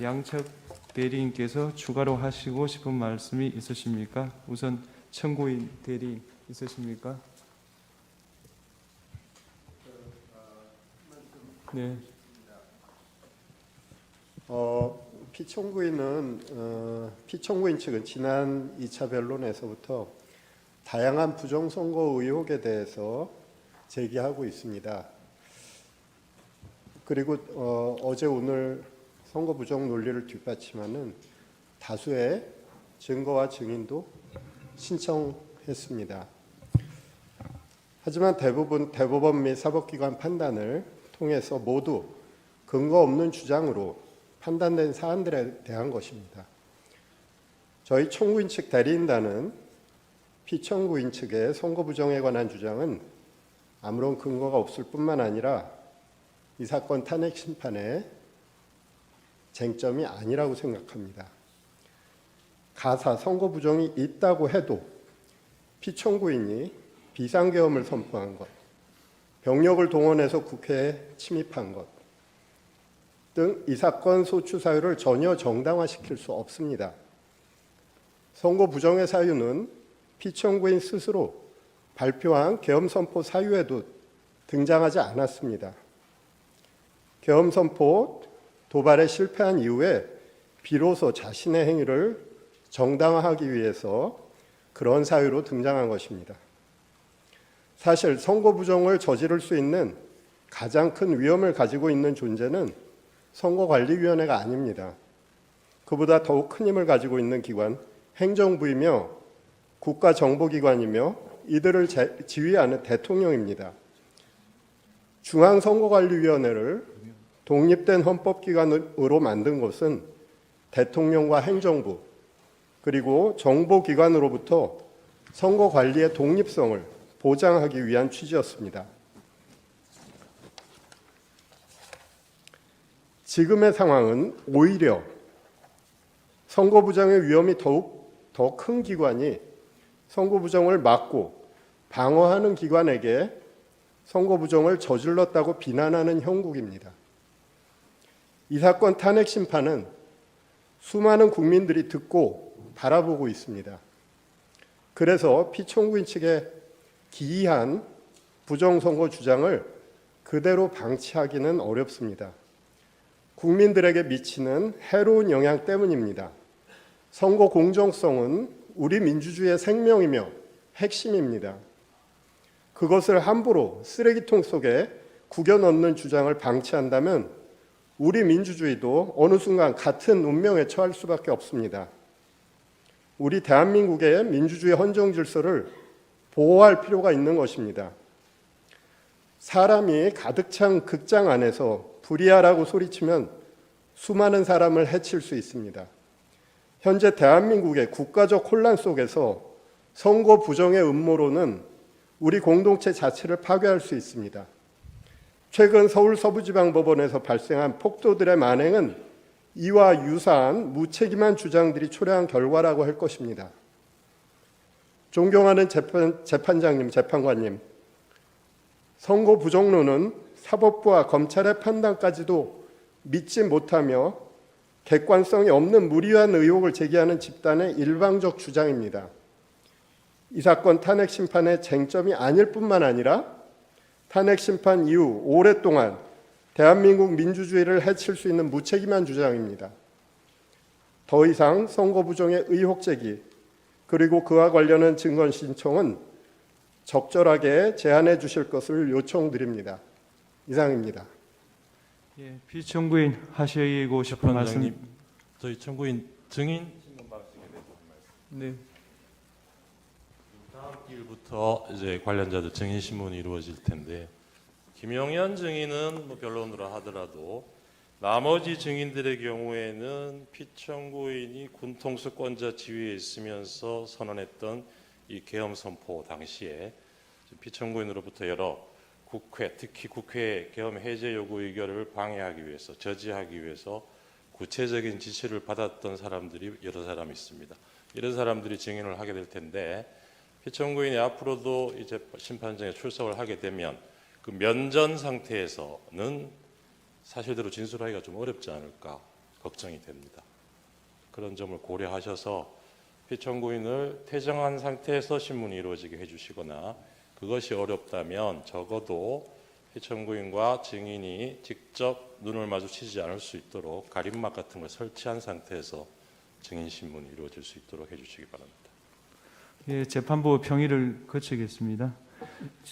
양측 대리인께서 추가로 하시고 싶은 말씀이 있으십니까? 우선 청구인 대리인 있으십니까? 네. 피청구인 측은 지난 2차 변론에서부터 다양한 부정선거 의혹에 대해서 제기하고 있습니다. 그리고 어제 오늘 선거 부정 논리를 뒷받침하는 다수의 증거와 증인도 신청했습니다. 하지만 대법원 및 사법기관 판단을 통해서 모두 근거 없는 주장으로 판단된 사안들에 대한 것입니다. 저희 청구인 측 대리인단은 피청구인 측의 선거 부정에 관한 주장은 아무런 근거가 없을 뿐만 아니라 이 사건 탄핵 심판의 쟁점이 아니라고 생각합니다. 가사 선거 부정이 있다고 해도 피청구인이 비상계엄을 선포한 것, 병력을 동원해서 국회에 침입한 것 등 이 사건 소추 사유를 전혀 정당화시킬 수 없습니다. 선거 부정의 사유는 피청구인 스스로 발표한 계엄 선포 사유에도 등장하지 않았습니다. 계엄 선포 도발에 실패한 이후에 비로소 자신의 행위를 정당화하기 위해서 그런 사유로 등장한 것입니다. 사실 선거 부정을 저지를 수 있는 가장 큰 위험을 가지고 있는 존재는 선거관리위원회가 아닙니다. 그보다 더욱 큰 힘을 가지고 있는 기관, 행정부이며 국가정보기관이며 이들을 지휘하는 대통령입니다. 중앙선거관리위원회를 독립된 헌법기관으로 만든 것은 대통령과 행정부 그리고 정보기관으로부터 선거관리의 독립성을 보장하기 위한 취지였습니다. 지금의 상황은 오히려 선거 부정의 위험이 더욱 더 큰 기관이 선거 부정을 막고 방어하는 기관에게 선거 부정을 저질렀다고 비난하는 형국입니다. 이 사건 탄핵 심판은 수많은 국민들이 듣고 바라보고 있습니다. 그래서 피청구인 측의 기이한 부정선거 주장을 그대로 방치하기는 어렵습니다. 국민들에게 미치는 해로운 영향 때문입니다. 선거 공정성은 우리 민주주의의 생명이며 핵심입니다. 그것을 함부로 쓰레기통 속에 구겨 넣는 주장을 방치한다면 우리 민주주의도 어느 순간 같은 운명에 처할 수밖에 없습니다. 우리 대한민국의 민주주의 헌정 질서를 보호할 필요가 있는 것입니다. 사람이 가득 찬 극장 안에서 불이야라고 소리치면 수많은 사람을 해칠 수 있습니다. 현재 대한민국의 국가적 혼란 속에서 선거 부정의 음모론은 우리 공동체 자체를 파괴할 수 있습니다. 최근 서울 서부지방법원에서 발생한 폭도들의 만행은 이와 유사한 무책임한 주장들이 초래한 결과라고 할 것입니다. 존경하는 재판장님, 재판관님, 선거 부정론은 사법부와 검찰의 판단까지도 믿지 못하며 객관성이 없는 무리한 의혹을 제기하는 집단의 일방적 주장입니다. 이 사건 탄핵 심판의 쟁점이 아닐 뿐만 아니라 탄핵 심판 이후 오랫동안 대한민국 민주주의를 해칠 수 있는 무책임한 주장입니다. 더 이상 선거 부정의 의혹 제기 그리고 그와 관련한 증거 신청은 적절하게 제한해 주실 것을 요청드립니다. 이상입니다. 예, 피청구인 하시고 싶은 말씀. 저희 청구인 증인 네. 다음 기일부터 이제 관련자들 증인 신문이 이루어질 텐데 김영현 증인은 뭐 변론으로 하더라도 나머지 증인들의 경우에는 피청구인이 군통수권자 지위에 있으면서 선언했던 이 계엄 선포 당시에 피청구인으로부터 여러 국회, 특히 국회 계엄 해제 요구 의결을 방해하기 위해서, 저지하기 위해서 구체적인 지시를 받았던 사람들이 여러 사람 있습니다. 이런 사람들이 증인을 하게 될 텐데 피청구인이 앞으로도 이제 심판정에 출석을 하게 되면 그 면전 상태에서는 사실대로 진술하기가 좀 어렵지 않을까 걱정이 됩니다. 그런 점을 고려하셔서 피청구인을 퇴정한 상태에서 신문이 이루어지게 해주시거나 그것이 어렵다면 적어도 피청구인과 증인이 직접 눈을 마주치지 않을 수 있도록 가림막 같은 걸 설치한 상태에서 증인 신문이 이루어질 수 있도록 해주시기 바랍니다. 예, 재판부 평의를 거치겠습니다.